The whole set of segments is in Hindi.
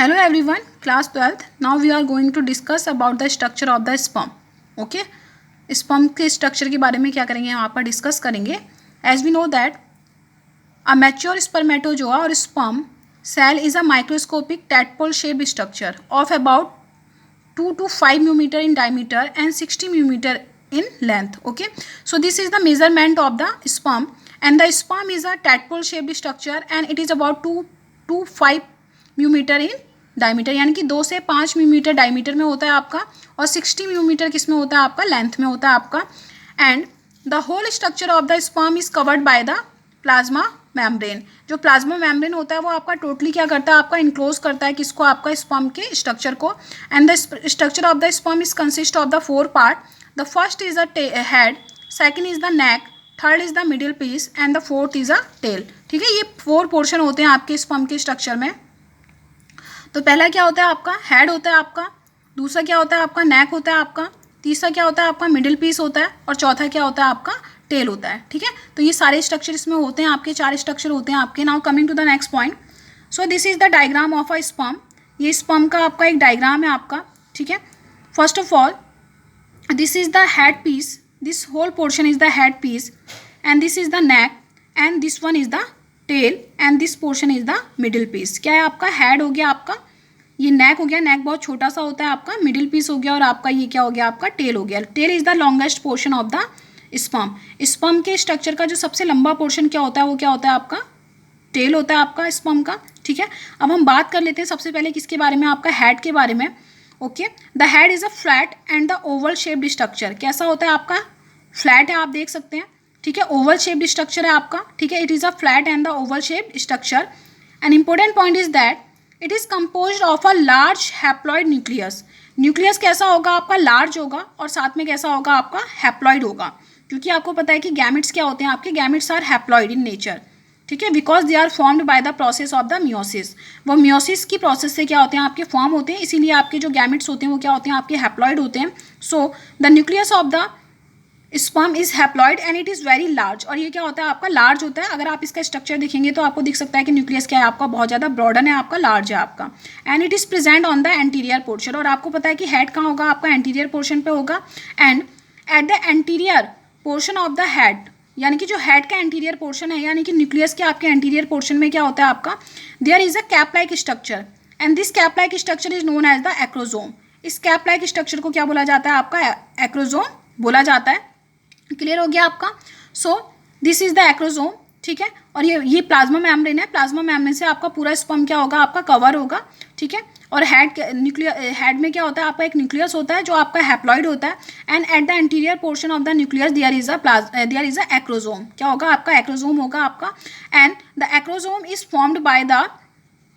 Hello everyone, class 12th. Now we are going to discuss about the structure of the sperm. Okay? Sperm के structure के बारे में क्या करेंगे यहाँ पर डिस्कस करेंगे. As we know that a mature spermatozoa or sperm cell is a microscopic tadpole shaped structure of about 2 to 5 mm in diameter and 60 mm in length. Okay, so this is the measurement of the sperm, and the sperm is a tadpole shaped structure and it is about 2 to 5 mm in diameter, यानी कि 2 से 5 मिलीमीटर डायमीटर में होता है आपका और 60 मिलीमीटर किस में होता है आपका, लेंथ में होता है आपका. And the whole structure of the sperm is covered by the plasma membrane. जो प्लाज्मा मेम्ब्रेन होता है वो आपका टोटली क्या करता है, आपका इनक्लोज करता है किसको, आपका स्पर्म के स्ट्रक्चर को. And the structure of the sperm is consist of the 4 part. The first is the head, second is the neck, third is the middle piece and the fourth is a tail. ठीक है, ये 4 पोर्शन होते हैं आपके स्पर्म के स्ट्रक्चर में. तो पहला क्या होता है आपका, हेड होता है आपका. दूसरा क्या होता है आपका, नेक होता है आपका. तीसरा क्या होता है आपका, मिडिल पीस होता है. और चौथा क्या होता है आपका, टेल होता है. ठीक है, तो ये सारे स्ट्रक्चर इसमें होते हैं आपके, 4 स्ट्रक्चर होते हैं आपके. Now coming to the next point. So this is the diagram of a sperm. ये स्पर्म का आपका एक डायग्राम है आपका. ठीक है, first of all this is the head piece, this whole portion is the head piece and this is the neck and this one is the tail and this portion is the middle piece. क्या है आपका, हेड हो गया आपका, ये नेक हो गया, नेक बहुत छोटा सा होता है आपका, मिडिल पीस हो गया और आपका ये क्या हो गया आपका, टेल हो गया. Tail is the longest portion of the sperm. Sperm के स्ट्रक्चर का जो सबसे लंबा पोर्शन क्या होता है, वो क्या होता है आपका, टेल होता है आपका स्पर्म का. ठीक है, अब हम बात कर लेते हैं सबसे पहले किसके बारे में, आपका हेड के बारे में. Okay, the head is a flat and the Oval shaped structure. कैसा होता है आपका, फ्लैट है, आप देख सकते हैं. ठीक है, ओवल शेप्ड स्ट्रक्चर है आपका. ठीक है, it is a flat and the Oval shaped structure. An important point is that it is compose of a large haploid nucleus. Nucleus कैसा होगा आपका, लार्ज होगा और साथ में कैसा होगा आपका, हैप्लॉइड होगा. क्योंकि आपको पता है कि गैमेट्स क्या होते हैं आपके, gametes are haploid in nature. ठीक है, because they are formed by the process of the meiosis. वो मियोसिस की प्रोसेस से क्या होते हैं आपके, फॉर्म होते हैं, इसीलिए आपके जो गैमेट्स होते हैं वो क्या होते हैं आपके, हैप्लॉइड होते हैं. So the nucleus of the sperm is haploid and it is very large. और ये क्या होता है आपका, लार्ज होता है. अगर आप इसका स्ट्रक्चर देखेंगे तो आपको दिख सकता है कि न्यूक्लियस क्या है आपका, बहुत ज़्यादा ब्रॉडन है आपका, लार्ज है आपका. And it is present on the anterior portion. और आपको पता है कि हेड कहाँ होगा आपका, एंटीरियर पोर्शन पे होगा. And at the anterior portion of the head, यानी कि जो हेड का एंटीरियर पोर्शन है, यानी कि न्यूक्लियस के आपके एंटीरियर पोर्शन में क्या होता है आपका, there is a cap like structure and this cap like structure is known as the acrosome. इस कैप लाइक स्ट्रक्चर को क्या बोला जाता है आपका, एक्रोजोम बोला जाता है. क्लियर हो गया आपका. सो दिस इज द एक्रोजोम. ठीक है, और ये प्लाज्मा मेम्ब्रेन है. प्लाज्मा मेम्ब्रेन से आपका पूरा स्पर्म क्या होगा आपका, कवर होगा. ठीक है, और हेड में क्या होता है आपका, एक न्यूक्लियस होता है जो आपका हैप्लॉइड होता है. And at the interior portion of the nucleus there is a acrosome. क्या होगा आपका, एक्रोजोम होगा आपका. And the acrosome is formed by the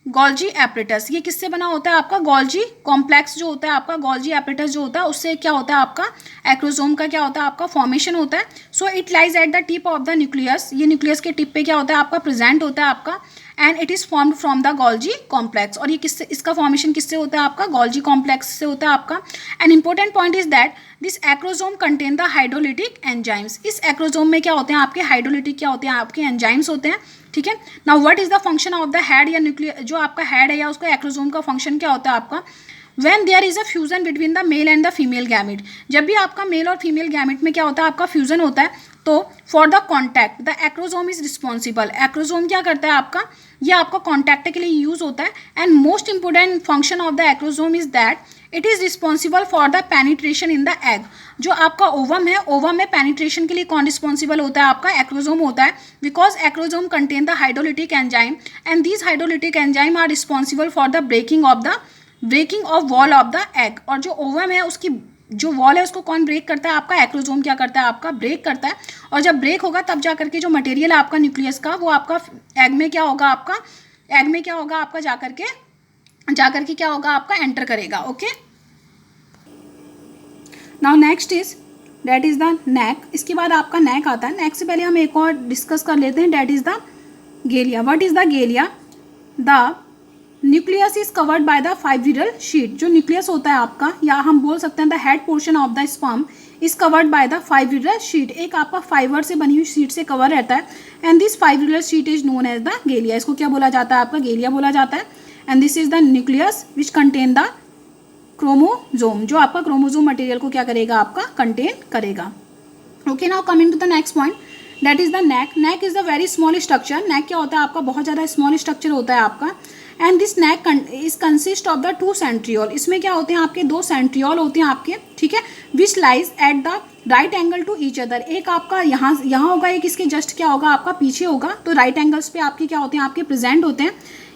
Golgi apparatus. ये किससे बना होता है आपका, गोल्जी कॉम्प्लेक्स जो होता है आपका, गोल्जी एपरेटस जो होता है उससे क्या होता है आपका, एक्रोजोम का क्या होता है आपका, फॉर्मेशन होता है. So it lies at the tip of the nucleus. ये न्यूक्लियस के टिप पे क्या होता है आपका, प्रेजेंट होता है आपका. And it is formed from the Golgi complex. और ये किससे, इसका फॉर्मेशन किससे होता है आपका, गोल्जी कॉम्प्लेक्स से होता है आपका. An important point is that this acrosome contain the hydrolytic enzymes. इस एक्रोजोम में क्या होते हैं आपके, हाइड्रोलिटिक क्या होते हैं आपके, एंजाइम्स होते हैं. ठीक है, now what is the function of the head या न्यूक्लियर, जो आपका हेड है या उसका एक्रोजोम का फंक्शन क्या होता है आपका, when there is a fusion between the male and the female gamete. जब भी आपका मेल और फीमेल गैमेट में क्या होता है आपका, फ्यूजन होता है, तो for the contact the acrosome is responsible. Acrosome क्या करता है आपका, ये आपका कॉन्टैक्ट के लिए यूज होता है. And most important function of the acrosome is that it is responsible for the penetration in the egg. जो आपका ओवम है, ओवम में पेनिट्रेशन के लिए कौन रिस्पॉन्सिबल होता है आपका, एक्रोजोम होता है. Because acrosome contain the hydrolytic enzyme and these hydrolytic enzyme are responsible for the breaking of wall of the egg. और जो ओवम है उसकी जो वॉल है उसको कौन ब्रेक करता है आपका, एक्रोजोम क्या करता है आपका, ब्रेक करता है. और जब ब्रेक होगा तब जा करके जो मटेरियल है आपका न्यूक्लियस का, वो आपका एग में क्या होगा आपका, एग में क्या होगा आपका, जा करके क्या होगा आपका, एंटर करेगा. Okay, now next is that is the नेक. इसके बाद आपका नेक आता है. नेक से पहले हम एक और डिस्कस कर लेते हैं, that is the galea. What is the galea, the nucleus is covered by the fibril sheet. जो न्यूक्लियस होता है आपका, या हम बोल सकते हैं the head portion of the sperm is covered by the fibril sheet. एक आपका फाइबर से बनी हुई शीट से कवर रहता है. And this fibril sheet is known as the galea. इसको क्या बोला जाता है आपका, गेलिया बोला जाता है. And this is the nucleus which contain the chromosome, जो आपका क्रोमोजोम मटेरियल को क्या करेगा, आपका कंटेन करेगा. Okay, now coming to the next point, that is the neck. Neck is the very small structure. Neck क्या होता है आपका, बहुत ज़्यादा स्मॉल स्ट्रक्चर होता है आपका. And this neck is consist of the 2 centriole. इसमें क्या होते हैं आपके 2 सेंट्रियोल होते हैं आपके, ठीक है, which lies at the right angle to each other. एक आपका यहाँ होगा, एक इसके जस्ट क्या होगा आपका पीछे होगा. तो राइट एंगल्स पे आपके क्या होते हैं, आपके प्रेजेंट होते हैं.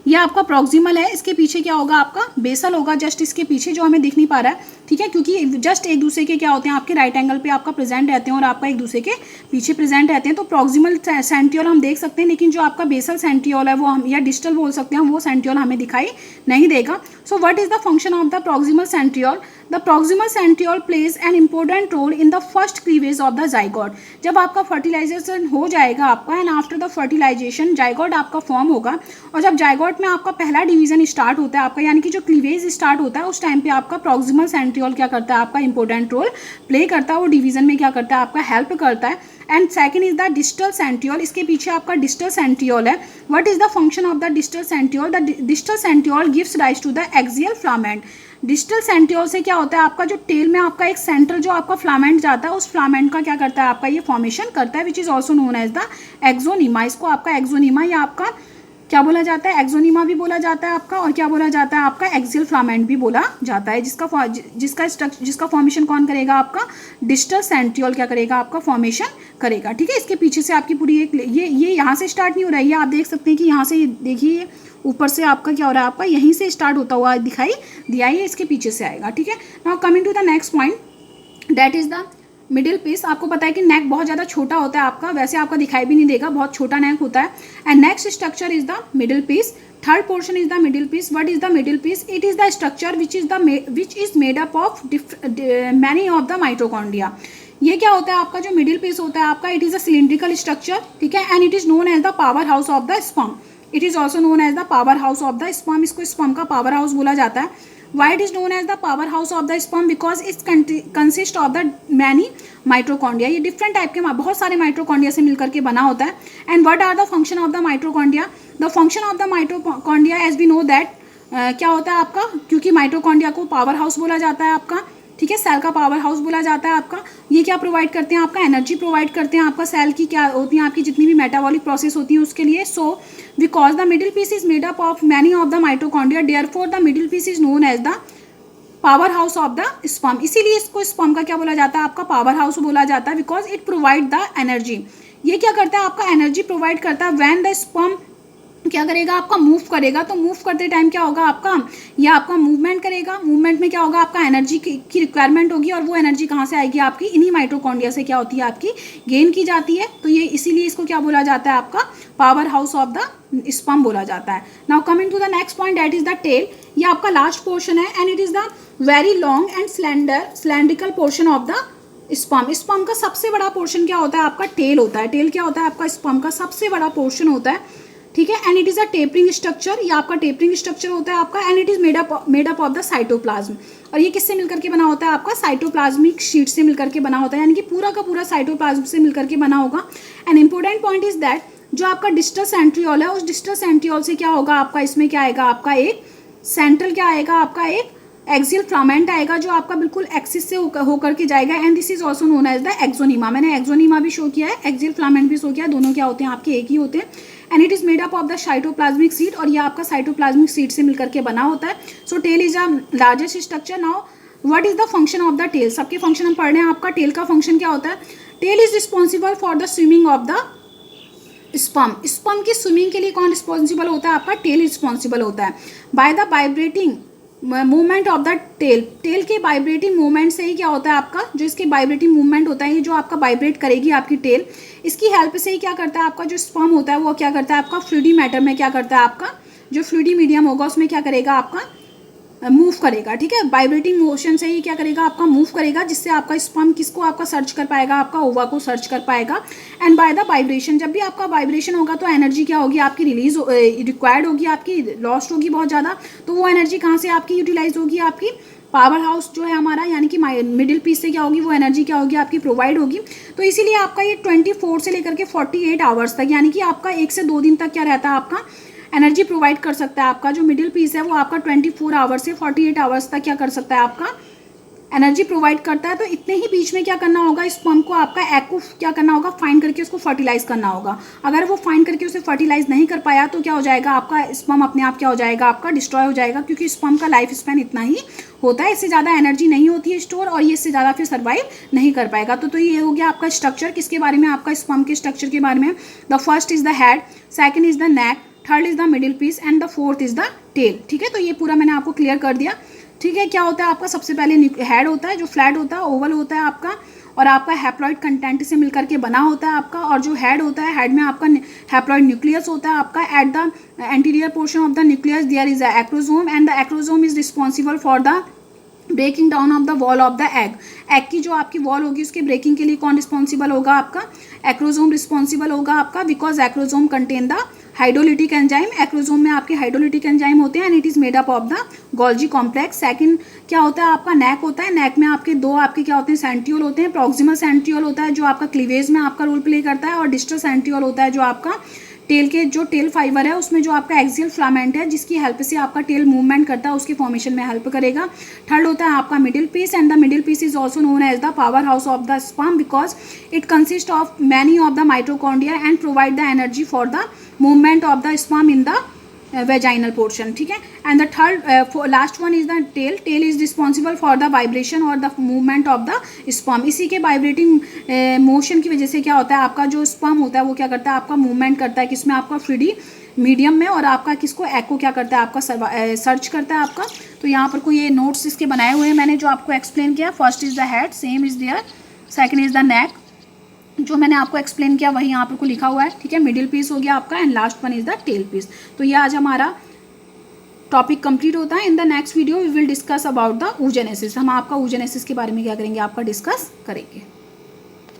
ये आपका प्रॉक्सिमल है, इसके पीछे क्या होगा आपका बेसल होगा, जस्ट इसके पीछे, जो हमें दिख नहीं पा रहा है, ठीक है, क्योंकि जस्ट एक दूसरे के क्या होते हैं आपके राइट एंगल पे आपका प्रेजेंट रहते हैं और आपका एक दूसरे के पीछे प्रेजेंट रहते हैं. तो प्रॉक्सिमल सेंट्रियोल हम देख सकते हैं, लेकिन जो आपका बेसल सेंट्रियोल है वो हम, या डिस्टल बोल सकते हैं, वो सेंट्रियोल हमें दिखाई नहीं देगा. So what is the function of the proximal centriole? The proximal centriole plays an important role in the first cleavage of the zygote. जब आपका फर्टिलाइजेशन हो जाएगा आपका, and after the fertilization zygote आपका फॉर्म होगा, और जब जाइगोट में आपका पहला डिवीजन स्टार्ट होता है आपका, यानी कि जो क्लीवेज स्टार्ट होता है, उस टाइम पे आपका प्रॉक्सिमल सेंट्रियोल क्या करता है, आपका इंपॉर्टेंट रोल प्ले करता है, वो डिवीजन में क्या करता है, आपका हेल्प करता है. And second is the distal centriole. इसके पीछे आपका डिस्टल सेंट्रियोल है. What is the function of the distal centriole? The distal centriole gives rise to the axial filament. Distal centriole से क्या होता है आपका, जो टेल में आपका एक सेंट्रल जो आपका फिलामेंट जाता है, उस फिलामेंट का क्या करता है आपका ये फॉर्मेशन करता है, which is also known as the axonema. इसको आपका एक्सोनीमा या आपका क्या बोला जाता है, एक्सोनीमा भी बोला जाता है आपका, और क्या बोला जाता है आपका एक्सियल फिलामेंट भी बोला जाता है, जिसका फॉर्मेशन कौन करेगा, आपका डिस्टल सेंट्रियोल क्या करेगा, आपका फॉर्मेशन करेगा. ठीक है, इसके पीछे से आपकी पूरी एक ये यहाँ से स्टार्ट नहीं हो रहा है, ये आप देख सकते हैं कि यहाँ से देखिए ऊपर से आपका क्या हो रहा है, आपका यहीं से स्टार्ट होता हुआ दिखाई दिया, ये इसके पीछे से आएगा. ठीक है, now coming to the next point, that is the middle piece. आपको पता है कि नेक बहुत ज़्यादा छोटा होता है आपका, वैसे आपका दिखाई भी नहीं देगा, बहुत छोटा नेक होता है. And next structure is the middle piece. Third portion is the middle piece. What is the middle piece? It is the structure which is made up of many of the mitochondria. ये क्या होता है आपका, जो मिडिल पीस होता है आपका, it is a cylindrical structure, ठीक है, and it is known as the power house of the sperm. It is also known as the power house of the sperm. इसको स्पर्म का पावर हाउस बोला जाता है. Why it is known as the powerhouse of the sperm? Because it consists of the many mitochondria. ये डिफरेंट टाइप के बहुत सारे माइटोकॉन्ड्रिया से मिलकर के बना होता है. And what are the function of the mitochondria? The function of the mitochondria as we know that, क्या होता है आपका, क्योंकि माइटोकॉन्ड्रिया को पावर हाउस बोला जाता है आपका, ठीक है, सेल का पावर हाउस बोला जाता है आपका. ये क्या प्रोवाइड करते हैं, आपका एनर्जी प्रोवाइड करते हैं आपका. सेल की क्या होती है, आपकी जितनी भी मेटाबॉलिक प्रोसेस होती है उसके लिए. So because the middle piece is made up of many of the mitochondria, therefore the middle piece is known as the power house of the sperm. इसीलिए इसको स्पर्म का क्या बोला जाता है, आपका पावर हाउस बोला जाता है, because it provide the energy. ये क्या करता है, आपका एनर्जी प्रोवाइड करता है. व्हेन द स्पर्म क्या करेगा, आपका मूव करेगा, तो मूव करते टाइम क्या होगा आपका, ये आपका मूवमेंट करेगा. मूवमेंट में क्या होगा, आपका एनर्जी की रिक्वायरमेंट होगी, और वो एनर्जी कहाँ से आएगी, आपकी इन्हीं माइटोकॉन्ड्रिया से क्या होती है, आपकी गेन की जाती है. तो ये इसीलिए इसको क्या बोला जाता है, आपका power house of the sperm बोला जाता है. Now coming to the next point, that is the tail. ये आपका लास्ट पोर्शन है, and it is the very long and cylindrical portion of the sperm. Sperm का सबसे बड़ा पोर्शन क्या होता है, आपका टेल होता है. टेल क्या होता है, आपका स्पर्म का सबसे बड़ा पोर्शन होता है, ठीक है. And it is a tapering structure. ये आपका टेपरिंग स्ट्रक्चर होता है आपका. And it is made up of the cytoplasm. और ये किससे मिलकर के बना होता है, आपका साइटोप्लाज्मिक शीट से मिलकर के बना होता है, यानी कि पूरा का पूरा साइटोप्लाज्म से मिलकर के बना होगा. And important point is that, जो आपका डिस्टल सेंट्रियोल है, उस डिस्टल सेंट्रियोल से क्या होगा आपका, इसमें क्या आएगा, आपका एक सेंट्रल क्या आएगा, आपका एक एक्सियल फिलामेंट आएगा, जो आपका बिल्कुल एक्सिस से होकर के जाएगा. And this is also known as the axonema. मैंने एक्सोनीमा भी शो किया है, एक्सियल फिलामेंट भी शो किया है, दोनों क्या होते हैं, आपके एक ही होते हैं. And it is made up of the cytoplasmic seat. और ये आपका साइटोप्लाज्मिक सीट से मिलकर के बना होता है. So tail is a largest structure. Now what is the function of the tail? सबके फंक्शन हम पढ़ रहे हैं. आपका टेल का फंक्शन क्या होता है? Tail is responsible for the swimming of the sperm. Sperm की स्विमिंग के लिए कौन रिस्पॉन्सिबल होता है? आपका टेल रिस्पॉन्सिबल होता है. By the vibrating movement of the tail. Tail के वाइब्रेटिंग मूवमेंट से ही क्या होता है आपका, जो इसके वाइब्रेटिंग मूवमेंट होता है, ये जो आपका वाइब्रेट करेगी आपकी टेल, इसकी हेल्प से ही क्या करता है आपका जो स्पर्म होता है, वो क्या करता है आपका फ्लूइडी मैटर में क्या करता है, आपका जो फ्लूइडी मीडियम होगा उसमें क्या करेगा, आपका मूव करेगा. ठीक है, वाइब्रेटिंग मोशन से ही क्या करेगा, आपका मूव करेगा, जिससे आपका स्पर्म किसको आपका सर्च कर पाएगा, आपका ओवा को सर्च कर पाएगा. एंड बाय द वाइब्रेशन, जब भी आपका वाइब्रेशन होगा तो एनर्जी क्या होगी, आपकी रिलीज रिक्वायर्ड होगी, आपकी लॉस्ट होगी बहुत ज़्यादा. तो वो एनर्जी कहाँ से आपकी यूटिलाइज होगी, आपकी पावर हाउस जो है हमारा, यानी कि मिडिल पीस से क्या होगी, वो एनर्जी क्या होगी, आपकी प्रोवाइड होगी. तो इसीलिए आपका ये 24 से लेकर के 48 आवर्स तक, यानी कि आपका 1 से 2 दिन तक क्या रहता है आपका एनर्जी प्रोवाइड कर सकता है। आपका जो मिडिल पीस है वो आपका 24 आवर्स से 48 आवर्स तक क्या कर सकता है, आपका एनर्जी प्रोवाइड करता है। तो इतने ही बीच में क्या करना होगा, स्पर्म को आपका एग को क्या करना होगा, फाइंड करके उसको फर्टिलाइज करना होगा। अगर वो फाइंड करके उसे फर्टिलाइज नहीं कर पाया तो क्या हो जाएगा, आपका स्पर्म अपने आप क्या हो जाएगा, आपका डिस्ट्रॉय हो जाएगा, क्योंकि स्पर्म का लाइफ स्पैन इतना ही होता है, इससे ज़्यादा एनर्जी नहीं होती है स्टोर, और ये इससे ज़्यादा फिर सर्वाइव नहीं कर पाएगा। तो ये हो गया आपका स्ट्रक्चर। किसके बारे में, आपका स्पर्म के स्ट्रक्चर के बारे में। The first is the head, second is the neck, third is the middle piece and the fourth is the tail. ठीक है, तो ये पूरा मैंने आपको क्लियर कर दिया। ठीक है, क्या होता है आपका, सबसे पहले हेड होता है जो फ्लैट होता है, ओवल होता है आपका, और आपका हैप्लॉइड कंटेंट से मिलकर के बना होता है आपका। और जो हेड होता है, हेड में आपका हैप्लॉइड न्यूक्लियस होता है आपका। At the anterior portion of the nucleus there is a acrosome and the acrosome is responsible for the breaking down of the wall of the egg. Egg की जो आपकी वॉल होगी उसके ब्रेकिंग के लिए कौन रिस्पॉन्सिबल होगा, आपका एक्रोसोम रिस्पॉन्सिबल होगा आपका, because acrosome contain the hydrolytic enzyme. Acrosome में आपके हाइड्रोलिटिक एंजाइम होते हैं and it is made up of the Golgi complex. Second क्या होता है, आपका नेक होता है। नेक में आपके दो आपके क्या होते हैं, सेंट्रियोल होते हैं। प्रॉक्सिमल सेंट्रियोल होता है जो आपका क्लीवेज में आपका रोल प्ले करता है, और डिस्टल सेंट्रियोल होता है जो आपका टेल के जो टेल फाइबर है उसमें जो आपका एक्सियल फिलामेंट है जिसकी हेल्प से आपका टेल मूवमेंट करता है, उसके फॉर्मेशन में हेल्प करेगा। थर्ड होता है आपका middle piece, and the middle piece is also known as the power house of the sperm, because it consist of many of the mitochondria and provide the energy for the movement of the sperm in the vaginal portion. ठीक है, and the third last one is the tail. Tail is responsible for the vibration और the movement of the sperm. इसी के वाइब्रेटिंग मोशन की वजह से क्या होता है, आपका जो स्पर्म होता है वो क्या करता है, आपका मूवमेंट करता है किसमें, आपका फ्लूइडी मीडियम में, और आपका किसको, एग को क्या करता है, आपका सर्च करता है आपका। तो यहाँ पर कोई ये नोट्स इसके बनाए हुए हैं मैंने जो आपको एक्सप्लेन किया। First is the head, same is there. Second is the neck, जो मैंने आपको एक्सप्लेन किया वही यहाँ पर को लिखा हुआ है। ठीक है, मिडिल पीस हो गया आपका, and last one is the tail piece. तो ये आज हमारा टॉपिक कंप्लीट होता है। In the next video we will discuss about the oogenesis। हम आपका oogenesis के बारे में क्या करेंगे, आपका डिस्कस करेंगे।